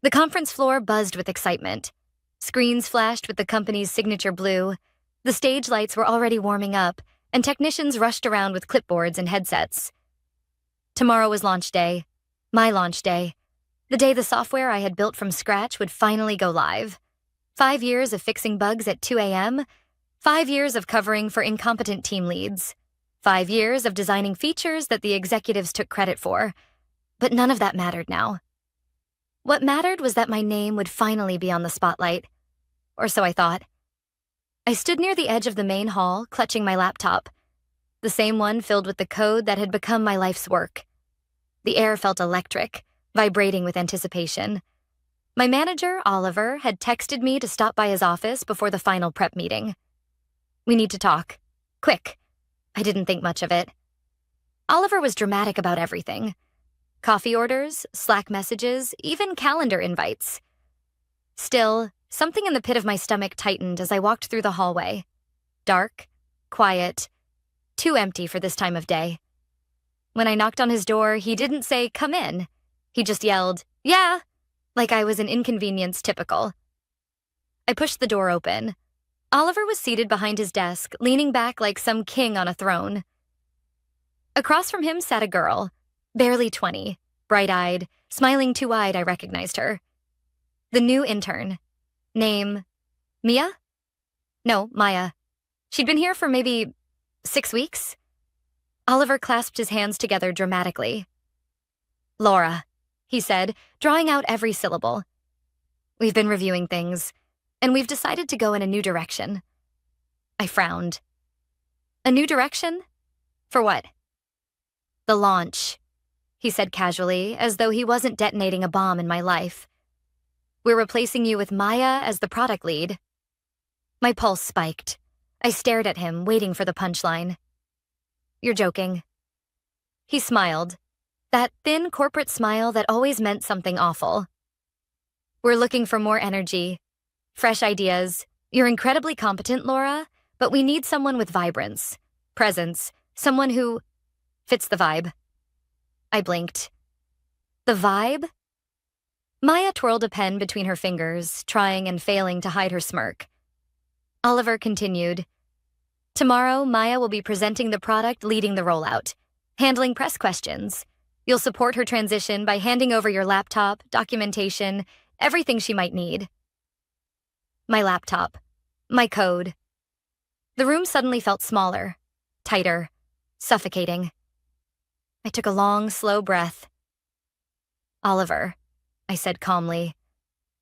The conference floor buzzed with excitement. Screens flashed with the company's signature blue. The stage lights were already warming up, and technicians rushed around with clipboards and headsets. Tomorrow was launch day. My launch day. The day the software I had built from scratch would finally go live. 5 years of fixing bugs at 2 a.m., 5 years of covering for incompetent team leads, 5 years of designing features that the executives took credit for. But none of that mattered now. What mattered was that my name would finally be on the spotlight. Or so I thought. I stood near the edge of the main hall, clutching my laptop. The same one filled with the code that had become my life's work. The air felt electric, vibrating with anticipation. My manager, Oliver, had texted me to stop by his office before the final prep meeting. "We need to talk. Quick." I didn't think much of it. Oliver was dramatic about everything. Coffee orders, Slack messages, even calendar invites. Still, something in the pit of my stomach tightened as I walked through the hallway. Dark, quiet, too empty for this time of day. When I knocked on his door, he didn't say, "Come in." He just yelled, "Yeah," like I was an inconvenience typical. I pushed the door open. Oliver was seated behind his desk, leaning back like some king on a throne. Across from him sat a girl, barely 20, bright-eyed, smiling too wide I recognized her. The new intern. Name, Mia? No, Maya. She'd been here for maybe 6 weeks. Oliver clasped his hands together dramatically. "Laura," he said, drawing out every syllable. "We've been reviewing things, and we've decided to go in a new direction." I frowned. "A new direction? For what?" "The launch," he said casually, as though he wasn't detonating a bomb in my life. "We're replacing you with Maya as the product lead." My pulse spiked. I stared at him, waiting for the punchline. "You're joking." He smiled. That thin corporate smile that always meant something awful. "We're looking for more energy, fresh ideas. You're incredibly competent, Laura, but we need someone with vibrance, presence, someone who fits the vibe." I blinked. The vibe? Maya twirled a pen between her fingers, trying and failing to hide her smirk. Oliver continued. "Tomorrow, Maya will be presenting the product, leading the rollout, handling press questions. You'll support her transition by handing over your laptop, documentation, everything she might need." My laptop. My code. The room suddenly felt smaller, tighter, suffocating. I took a long, slow breath. "Oliver," I said calmly,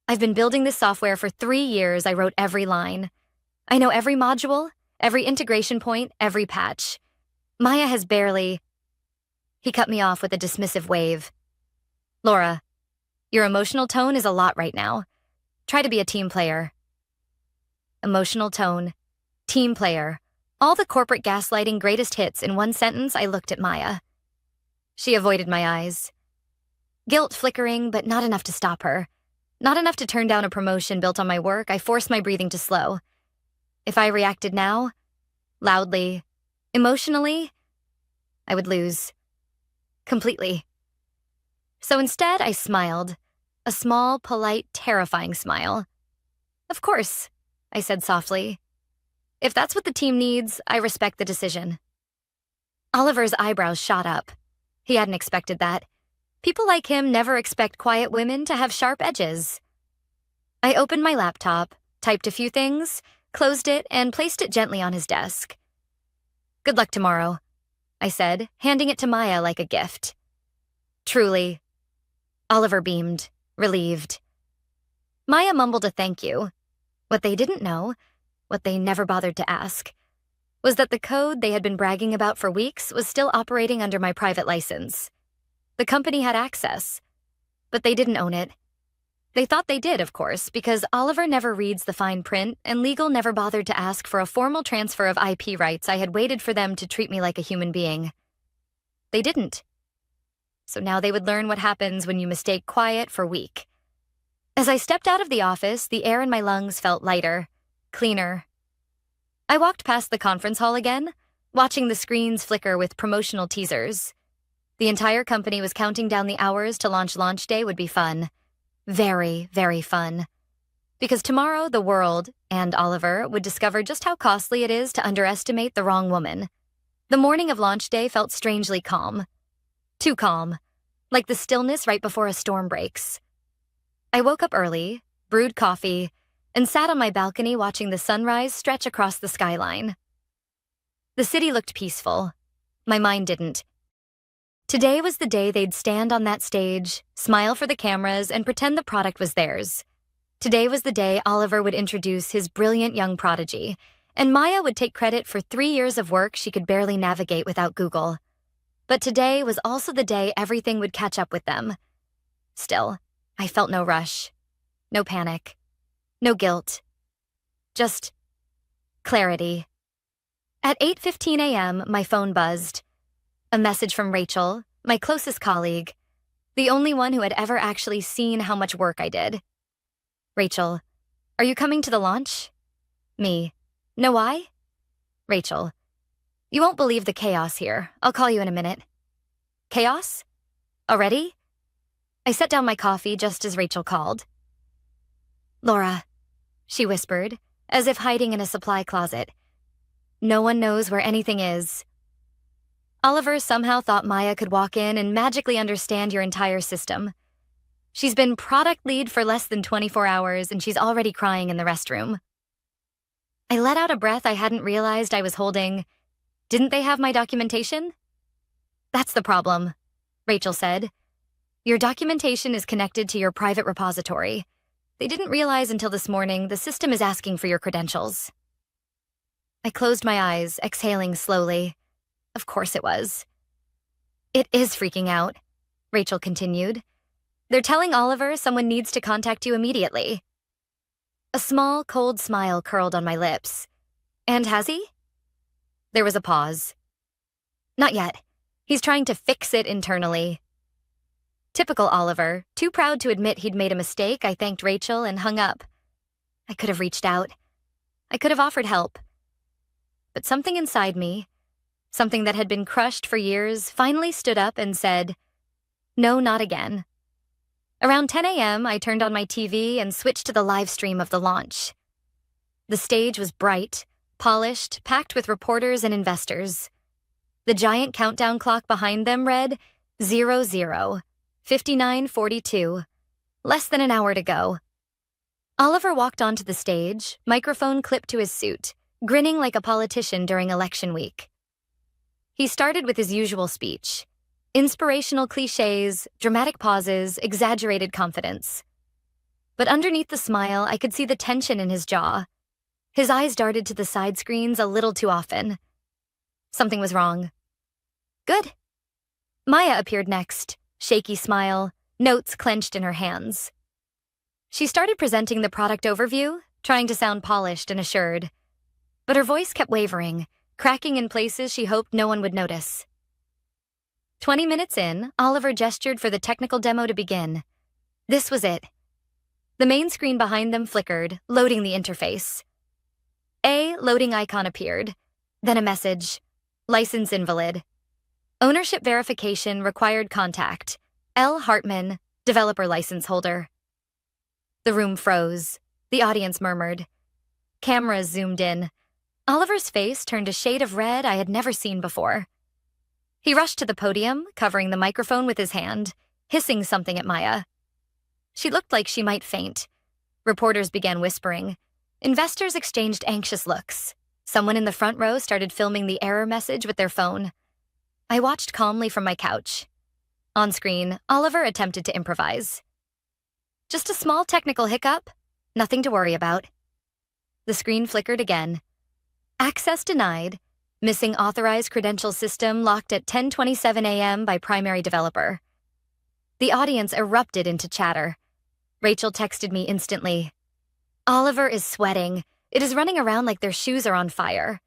"I've been building this software for 3 years. I wrote every line. I know every module, every integration point, every patch. Maya has barely..." He cut me off with a dismissive wave. "Laura, your emotional tone is a lot right now. Try to be a team player." Emotional tone, team player, all the corporate gaslighting greatest hits in one sentence. I looked at Maya. She avoided my eyes. Guilt flickering, but not enough to stop her. Not enough to turn down a promotion built on my work. I forced my breathing to slow. If I reacted now, loudly, emotionally, I would lose. Completely. So instead, I smiled. A small, polite, terrifying smile. "Of course," I said softly. "If that's what the team needs, I respect the decision." Oliver's eyebrows shot up. He hadn't expected that. People like him never expect quiet women to have sharp edges. I opened my laptop, typed a few things, closed it, and placed it gently on his desk. "Good luck tomorrow," I said, handing it to Maya like a gift. "Truly." Oliver beamed, relieved. Maya mumbled a thank you. What they didn't know, what they never bothered to ask, was that the code they had been bragging about for weeks was still operating under my private license. The company had access, but they didn't own it. They thought they did, of course, because Oliver never reads the fine print and legal never bothered to ask for a formal transfer of IP rights. I had waited for them to treat me like a human being. They didn't. So now they would learn what happens when you mistake quiet for weak. As I stepped out of the office, the air in my lungs felt lighter, cleaner. I walked past the conference hall again, watching the screens flicker with promotional teasers. The entire company was counting down the hours to launch day would be fun. Very, very fun. Because tomorrow the world, and Oliver, would discover just how costly it is to underestimate the wrong woman. The morning of launch day felt strangely calm. Too calm, like the stillness right before a storm breaks. I woke up early, brewed coffee, and sat on my balcony watching the sunrise stretch across the skyline. The city looked peaceful. My mind didn't. Today was the day they'd stand on that stage, smile for the cameras, and pretend the product was theirs. Today was the day Oliver would introduce his brilliant young prodigy, and Maya would take credit for 3 years of work she could barely navigate without Google. But today was also the day everything would catch up with them. Still, I felt no rush, no panic, no guilt. Just clarity. At 8:15 a.m., my phone buzzed. A message from Rachel, my closest colleague, the only one who had ever actually seen how much work I did. Rachel, are you coming to the launch? Me, no why? Rachel, you won't believe the chaos here. I'll call you in a minute. Chaos? Already? I set down my coffee just as Rachel called. Laura, she whispered, as if hiding in a supply closet. No one knows where anything is. Oliver somehow thought Maya could walk in and magically understand your entire system. She's been product lead for less than 24 hours and she's already crying in the restroom. I let out a breath I hadn't realized I was holding. Didn't they have my documentation? That's the problem, Rachel said. Your documentation is connected to your private repository. They didn't realize until this morning the system is asking for your credentials. I closed my eyes, exhaling slowly. Of course it was. It is freaking out, Rachel continued. They're telling Oliver someone needs to contact you immediately. A small, cold smile curled on my lips. And has he? There was a pause. Not yet. He's trying to fix it internally. Typical Oliver, too proud to admit he'd made a mistake, I thanked Rachel and hung up. I could have reached out. I could have offered help. But something inside me, something that had been crushed for years, finally stood up and said, no, not again. Around 10 a.m., I turned on my TV and switched to the live stream of the launch. The stage was bright, polished, packed with reporters and investors. The giant countdown clock behind them read 00, 59:42, less than an hour to go. Oliver walked onto the stage, microphone clipped to his suit, grinning like a politician during election week. He started with his usual speech. Inspirational cliches, dramatic pauses, exaggerated confidence. But underneath the smile, I could see the tension in his jaw. His eyes darted to the side screens a little too often. Something was wrong. Good. Maya appeared next, shaky smile, notes clenched in her hands. She started presenting the product overview, trying to sound polished and assured. But her voice kept wavering, cracking in places she hoped no one would notice. 20 minutes in, Oliver gestured for the technical demo to begin. This was it. The main screen behind them flickered, loading the interface. A loading icon appeared, then a message. License invalid. Ownership verification required contact. L. Hartman, developer license holder. The room froze. The audience murmured. Cameras zoomed in. Oliver's face turned a shade of red I had never seen before. He rushed to the podium, covering the microphone with his hand, hissing something at Maya. She looked like she might faint. Reporters began whispering. Investors exchanged anxious looks. Someone in the front row started filming the error message with their phone. I watched calmly from my couch. On screen, Oliver attempted to improvise. Just a small technical hiccup. Nothing to worry about. The screen flickered again. Access denied. Missing authorized credential system locked at 10:27 a.m. by primary developer. The audience erupted into chatter. Rachel texted me instantly. Oliver is sweating. It is running around like their shoes are on fire.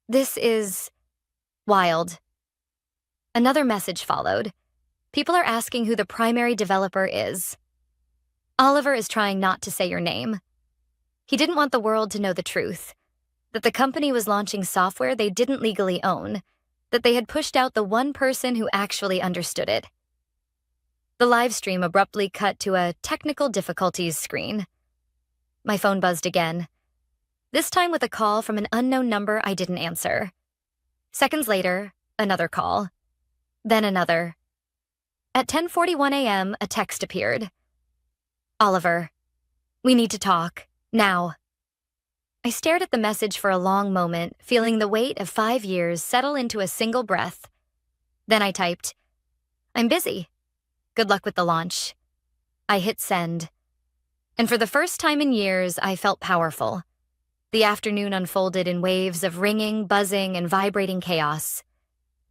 This is wild. Another message followed. People are asking who the primary developer is. Oliver is trying not to say your name. He didn't want the world to know the truth. That the company was launching software they didn't legally own. That they had pushed out the one person who actually understood it. The live stream abruptly cut to a technical difficulties screen. My phone buzzed again, this time with a call from an unknown number I didn't answer. Seconds later, another call. Then another. At 10:41 a.m., a text appeared. Oliver, we need to talk, now. I stared at the message for a long moment, feeling the weight of 5 years settle into a single breath. Then I typed, I'm busy. Good luck with the launch. I hit send. And for the first time in years, I felt powerful. The afternoon unfolded in waves of ringing, buzzing, and vibrating chaos.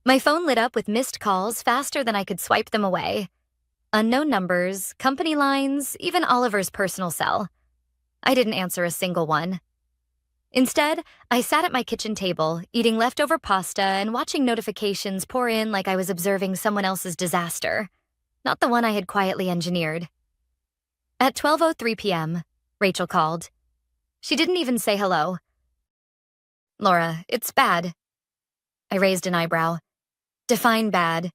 My phone lit up with missed calls faster than I could swipe them away. Unknown numbers, company lines, even Oliver's personal cell. I didn't answer a single one. Instead, I sat at my kitchen table, eating leftover pasta and watching notifications pour in like I was observing someone else's disaster, not the one I had quietly engineered. At 12:03 p.m., Rachel called. She didn't even say hello. Laura, it's bad. I raised an eyebrow. Define bad.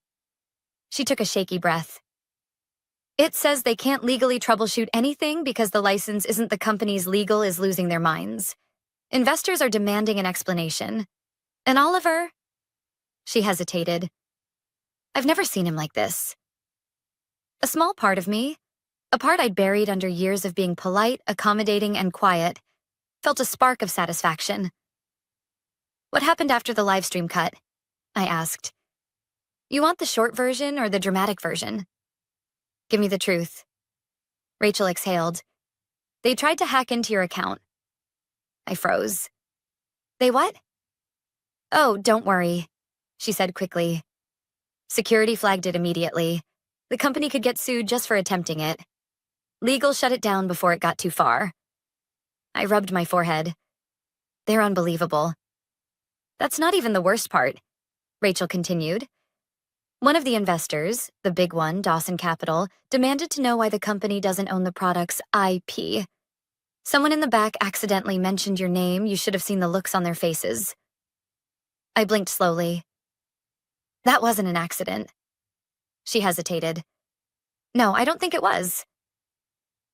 She took a shaky breath. It says they can't legally troubleshoot anything because the license isn't the company's legal is losing their minds. Investors are demanding an explanation. And Oliver? She hesitated. I've never seen him like this. A small part of me, a part I'd buried under years of being polite, accommodating, and quiet, felt a spark of satisfaction. What happened after the livestream cut? I asked. You want the short version or the dramatic version? Give me the truth. Rachel exhaled. They tried to hack into your account. I froze. They what? Oh, don't worry, she said quickly. Security flagged it immediately. The company could get sued just for attempting it. Legal shut it down before it got too far. I rubbed my forehead. They're unbelievable. That's not even the worst part, Rachel continued. One of the investors, the big one, Dawson Capital, demanded to know why the company doesn't own the product's IP. Someone in the back accidentally mentioned your name. You should have seen the looks on their faces. I blinked slowly. That wasn't an accident. She hesitated. No, I don't think it was.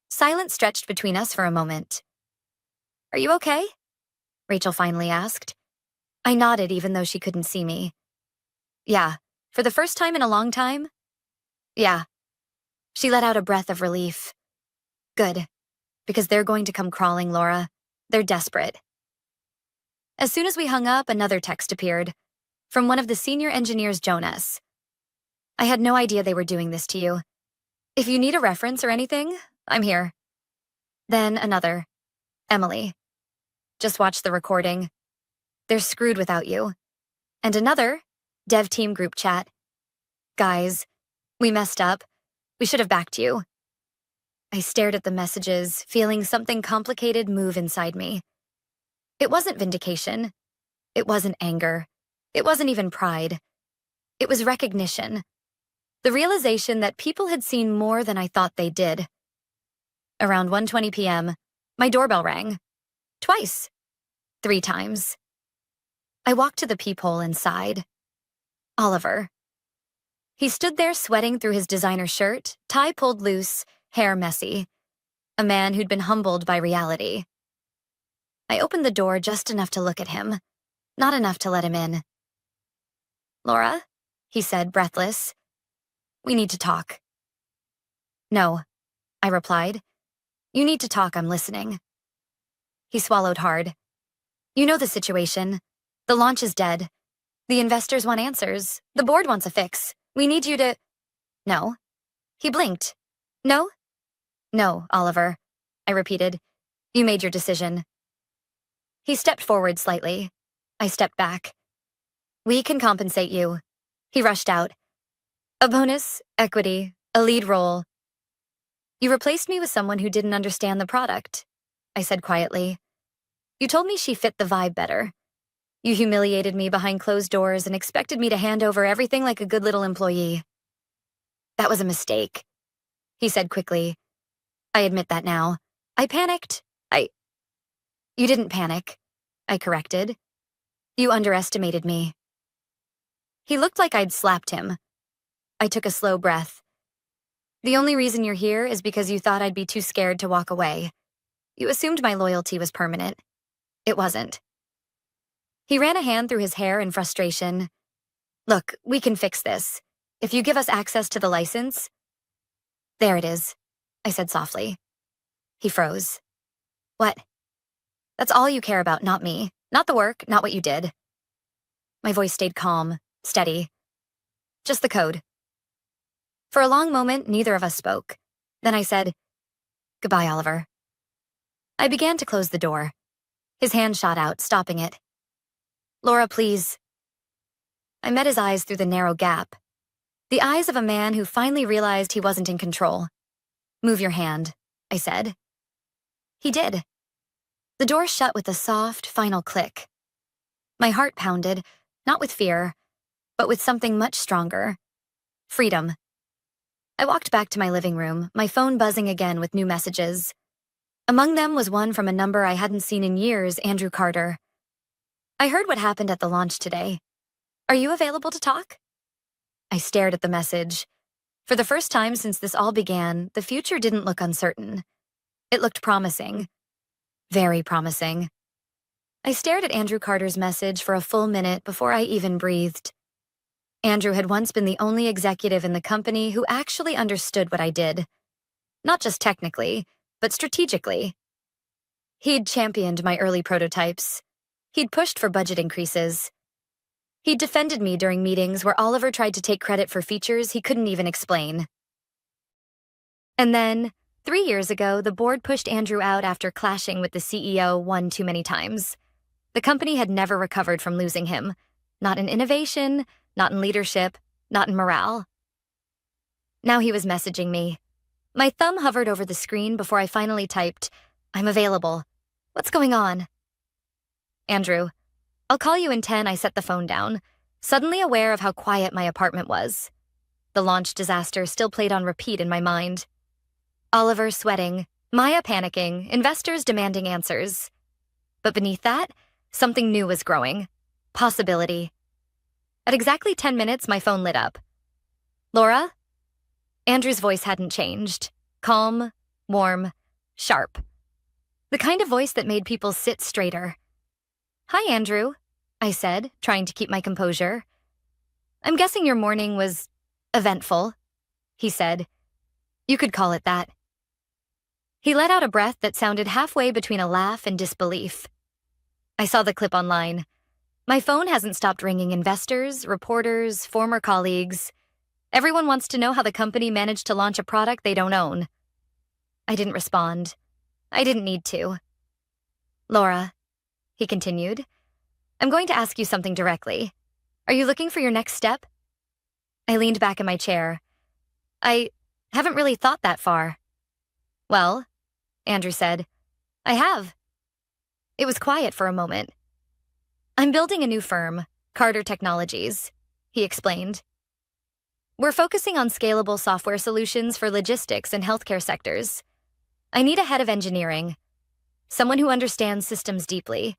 Silence stretched between us for a moment. Are you okay? Rachel finally asked. I nodded even though she couldn't see me. Yeah, for the first time in a long time? Yeah. She let out a breath of relief. Good, because they're going to come crawling, Laura. They're desperate. As soon as we hung up, another text appeared, from one of the senior engineers, Jonas. I had no idea they were doing this to you. If you need a reference or anything, I'm here. Then another. Emily. Just watch the recording. They're screwed without you. And another, dev team group chat. Guys, we messed up. We should have backed you. I stared at the messages, feeling something complicated move inside me. It wasn't vindication. It wasn't anger. It wasn't even pride. It was recognition. The realization that people had seen more than I thought they did. Around 1:20 p.m., my doorbell rang. Twice. 3 times. I walked to the peephole and sighed. Oliver. He stood there sweating through his designer shirt, tie pulled loose, hair messy. A man who'd been humbled by reality. I opened the door just enough to look at him, not enough to let him in. Laura, he said, breathless. We need to talk. No, I replied. You need to talk, I'm listening. He swallowed hard. You know the situation. The launch is dead. The investors want answers. The board wants a fix. We need you to... No. He blinked. No? No, Oliver, I repeated. You made your decision. He stepped forward slightly. I stepped back. We can compensate you. He rushed out. A bonus, equity, a lead role. You replaced me with someone who didn't understand the product, I said quietly. You told me she fit the vibe better. You humiliated me behind closed doors and expected me to hand over everything like a good little employee. That was a mistake, he said quickly. I admit that now. I panicked. You didn't panic, I corrected. You underestimated me. He looked like I'd slapped him. I took a slow breath. The only reason you're here is because you thought I'd be too scared to walk away. You assumed my loyalty was permanent. It wasn't. He ran a hand through his hair in frustration. Look, we can fix this. If you give us access to the license. There it is, I said softly. He froze. What? That's all you care about, not me. Not the work, not what you did. My voice stayed calm, steady. Just the code. For a long moment, neither of us spoke. Then I said, Goodbye, Oliver. I began to close the door. His hand shot out, stopping it. Laura, please. I met his eyes through the narrow gap. The eyes of a man who finally realized he wasn't in control. Move your hand, I said. He did. The door shut with a soft, final click. My heart pounded, not with fear, but with something much stronger. Freedom. I walked back to my living room, my phone buzzing again with new messages. Among them was one from a number I hadn't seen in years, Andrew Carter. I heard what happened at the launch today. Are you available to talk? I stared at the message. For the first time since this all began, the future didn't look uncertain. It looked promising. Very promising. I stared at Andrew Carter's message for a full minute before I even breathed. Andrew had once been the only executive in the company who actually understood what I did. Not just technically, but strategically. He'd championed my early prototypes. He'd pushed for budget increases. He'd defended me during meetings where Oliver tried to take credit for features he couldn't even explain. And then, 3 years ago, the board pushed Andrew out after clashing with the CEO one too many times. The company had never recovered from losing him. Not in innovation, not in leadership, not in morale. Now he was messaging me. My thumb hovered over the screen before I finally typed, I'm available. What's going on? Andrew, I'll call you in 10. I set the phone down, suddenly aware of how quiet my apartment was. The launch disaster still played on repeat in my mind. Oliver sweating, Maya panicking, investors demanding answers. But beneath that, something new was growing. Possibility. At exactly 10 minutes, my phone lit up. Laura? Andrew's voice hadn't changed. Calm, warm, sharp. The kind of voice that made people sit straighter. Hi, Andrew, I said, trying to keep my composure. I'm guessing your morning was eventful, he said. You could call it that. He let out a breath that sounded halfway between a laugh and disbelief. I saw the clip online. My phone hasn't stopped ringing investors, reporters, former colleagues. Everyone wants to know how the company managed to launch a product they don't own. I didn't respond. I didn't need to. Laura, he continued, I'm going to ask you something directly. Are you looking for your next step? I leaned back in my chair. I haven't really thought that far. Well, Andrew said, I have. It was quiet for a moment. I'm building a new firm, Carter Technologies, he explained. We're focusing on scalable software solutions for logistics and healthcare sectors. I need a head of engineering, someone who understands systems deeply,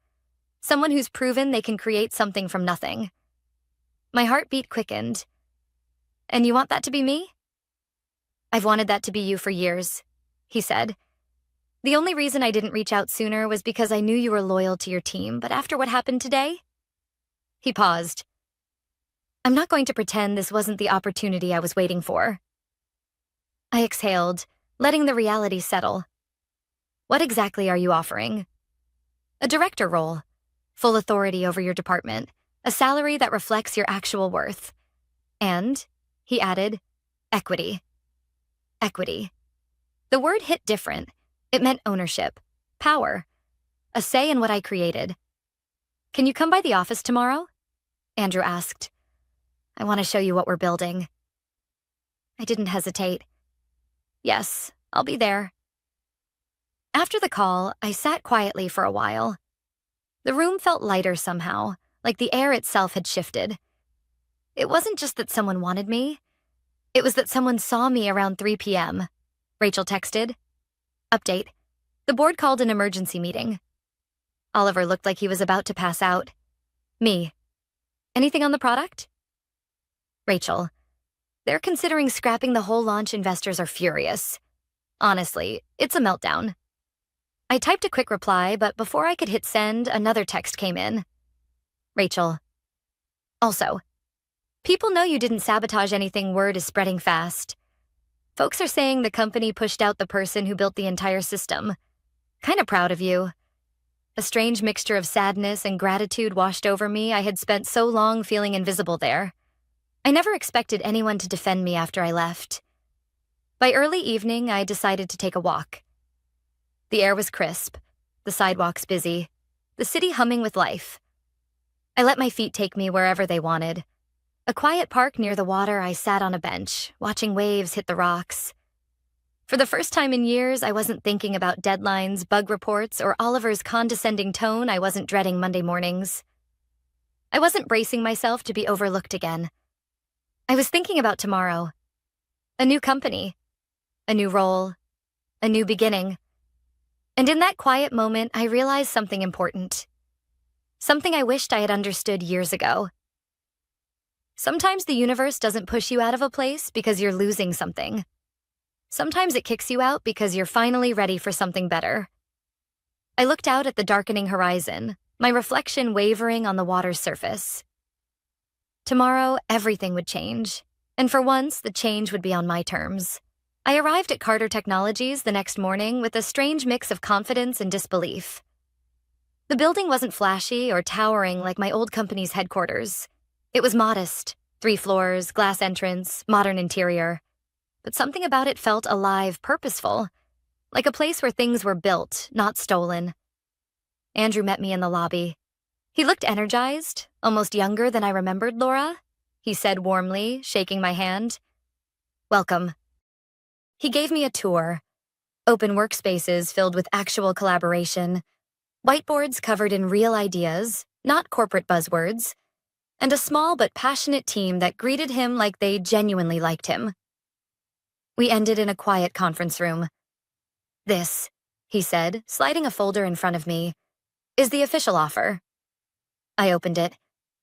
someone who's proven they can create something from nothing. My heartbeat quickened. And you want that to be me? I've wanted that to be you for years, he said. The only reason I didn't reach out sooner was because I knew you were loyal to your team, but after what happened today? He paused. I'm not going to pretend this wasn't the opportunity I was waiting for. I exhaled, letting the reality settle. What exactly are you offering? A director role, full authority over your department, a salary that reflects your actual worth. And, he added, equity. Equity. The word hit different. It meant ownership, power, a say in what I created. Can you come by the office tomorrow? Andrew asked. I want to show you what we're building. I didn't hesitate. Yes, I'll be there. After the call, I sat quietly for a while. The room felt lighter somehow, like the air itself had shifted. It wasn't just that someone wanted me. It was that someone saw me around 3 p.m. Rachel texted. Update. The board called an emergency meeting. Oliver looked like he was about to pass out. Me. Anything on the product? Rachel. They're considering scrapping the whole launch. Investors are furious. Honestly, it's a meltdown. I typed a quick reply, but before I could hit send, another text came in. Rachel. Also, people know you didn't sabotage anything. Word is spreading fast. Folks are saying the company pushed out the person who built the entire system. Kinda proud of you. A strange mixture of sadness and gratitude washed over me. I had spent so long feeling invisible there. I never expected anyone to defend me after I left. By early evening, I decided to take a walk. The air was crisp, the sidewalks busy, the city humming with life. I let my feet take me wherever they wanted. A quiet park near the water, I sat on a bench, watching waves hit the rocks. For the first time in years, I wasn't thinking about deadlines, bug reports, or Oliver's condescending tone. I wasn't dreading Monday mornings. I wasn't bracing myself to be overlooked again. I was thinking about tomorrow. A new company, a new role, a new beginning. And in that quiet moment, I realized something important. Something I wished I had understood years ago. Sometimes the universe doesn't push you out of a place because you're losing something. Sometimes it kicks you out because you're finally ready for something better. I looked out at the darkening horizon, my reflection wavering on the water's surface. Tomorrow, everything would change, and for once, the change would be on my terms. I arrived at Carter Technologies the next morning with a strange mix of confidence and disbelief. The building wasn't flashy or towering like my old company's headquarters. It was modest, 3 floors, glass entrance, modern interior. But something about it felt alive, purposeful, like a place where things were built, not stolen. Andrew met me in the lobby. He looked energized, almost younger than I remembered. Laura, he said warmly, shaking my hand. Welcome. He gave me a tour. Open workspaces filled with actual collaboration, whiteboards covered in real ideas, not corporate buzzwords, and a small but passionate team that greeted him like they genuinely liked him. We ended in a quiet conference room. This, he said, sliding a folder in front of me, is the official offer. I opened it.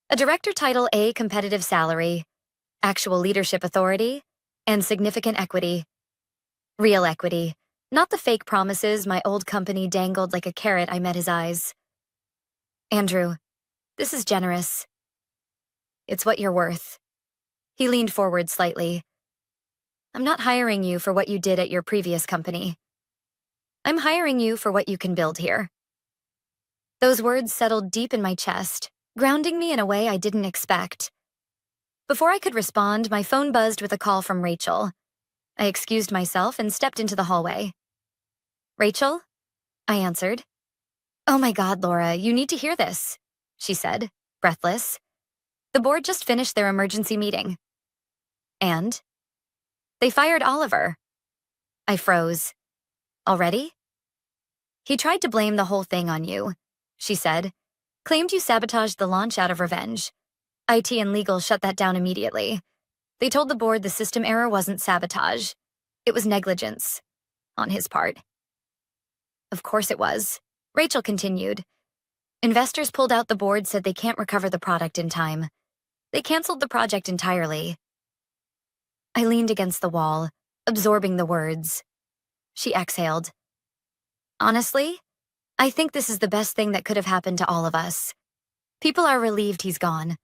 A director title, A competitive salary, actual leadership authority, and significant equity. Real equity, not the fake promises my old company dangled like a carrot. I met his eyes. Andrew, this is generous. It's what you're worth. He leaned forward slightly. I'm not hiring you for what you did at your previous company. I'm hiring you for what you can build here. Those words settled deep in my chest, grounding me in a way I didn't expect. Before I could respond, my phone buzzed with a call from Rachel. I excused myself and stepped into the hallway. Rachel? I answered. Oh my God, Laura, you need to hear this, she said, breathless. The board just finished their emergency meeting. And? They fired Oliver. I froze. Already? He tried to blame the whole thing on you, she said. Claimed you sabotaged the launch out of revenge. IT and legal shut that down immediately. They told the board the system error wasn't sabotage. It was negligence. On his part. Of course it was. Rachel continued. Investors pulled out. The board said they can't recover the product in time. They canceled the project entirely. I leaned against the wall, absorbing the words. She exhaled. Honestly, I think this is the best thing that could have happened to all of us. People are relieved he's gone.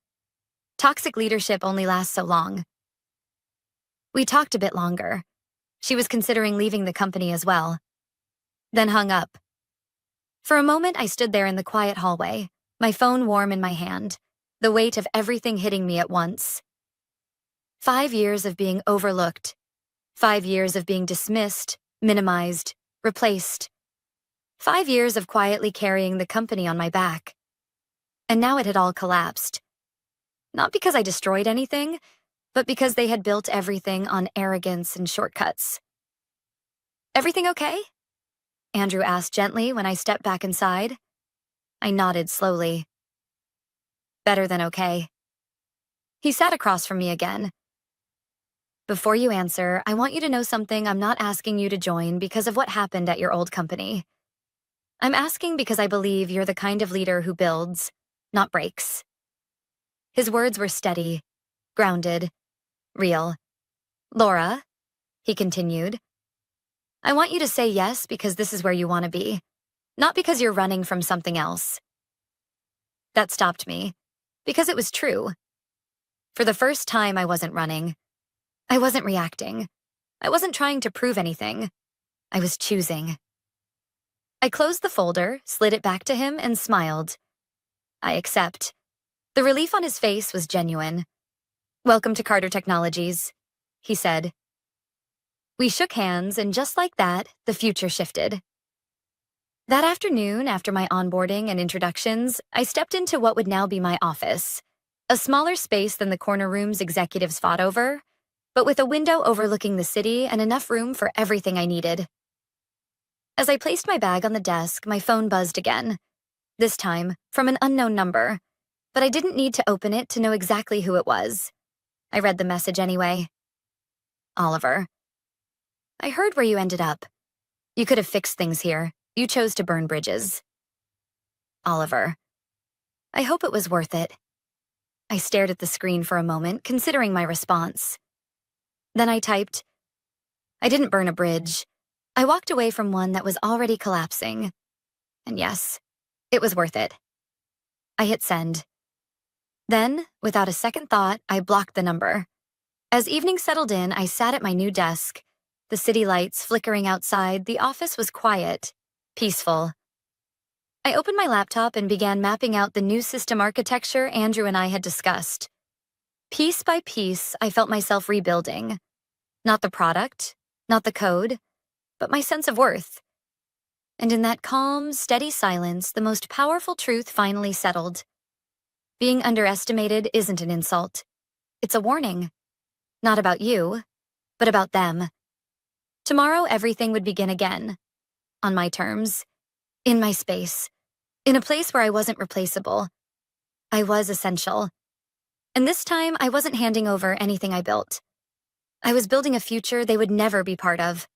Toxic leadership only lasts so long. We talked a bit longer. She was considering leaving the company as well. Then hung up. For a moment, I stood there in the quiet hallway, my phone warm in my hand, the weight of everything hitting me at once. 5 years of being overlooked. 5 years of being dismissed, minimized, replaced. 5 years of quietly carrying the company on my back. And now it had all collapsed. Not because I destroyed anything, but because they had built everything on arrogance and shortcuts. Everything okay? Andrew asked gently when I stepped back inside. I nodded slowly. Better than okay. He sat across from me again. Before you answer, I want you to know something. I'm not asking you to join because of what happened at your old company. I'm asking because I believe you're the kind of leader who builds, not breaks. His words were steady, grounded, real. Laura, he continued, I want you to say yes because this is where you want to be, not because you're running from something else. That stopped me, because it was true. For the first time, I wasn't running. I wasn't reacting. I wasn't trying to prove anything. I was choosing. I closed the folder, slid it back to him, and smiled. I accept. The relief on his face was genuine. Welcome to Carter Technologies, he said. We shook hands, and just like that, the future shifted. That afternoon, after my onboarding and introductions, I stepped into what would now be my office, a smaller space than the corner rooms executives fought over, but with a window overlooking the city and enough room for everything I needed. As I placed my bag on the desk, my phone buzzed again, this time from an unknown number, but I didn't need to open it to know exactly who it was. I read the message anyway. Oliver. I heard where you ended up. You could have fixed things here. You chose to burn bridges. Oliver. I hope it was worth it. I stared at the screen for a moment, considering my response. Then I typed, I didn't burn a bridge. I walked away from one that was already collapsing. And yes, it was worth it. I hit send. Then, without a second thought, I blocked the number. As evening settled in, I sat at my new desk. The city lights flickering outside, the office was quiet, peaceful. I opened my laptop and began mapping out the new system architecture Andrew and I had discussed. Piece by piece, I felt myself rebuilding. Not the product, not the code, but my sense of worth. And in that calm, steady silence, the most powerful truth finally settled. Being underestimated isn't an insult. It's a warning. Not about you, but about them. Tomorrow, everything would begin again. On my terms. In my space. In a place where I wasn't replaceable. I was essential. And this time, I wasn't handing over anything I built. I was building a future they would never be part of.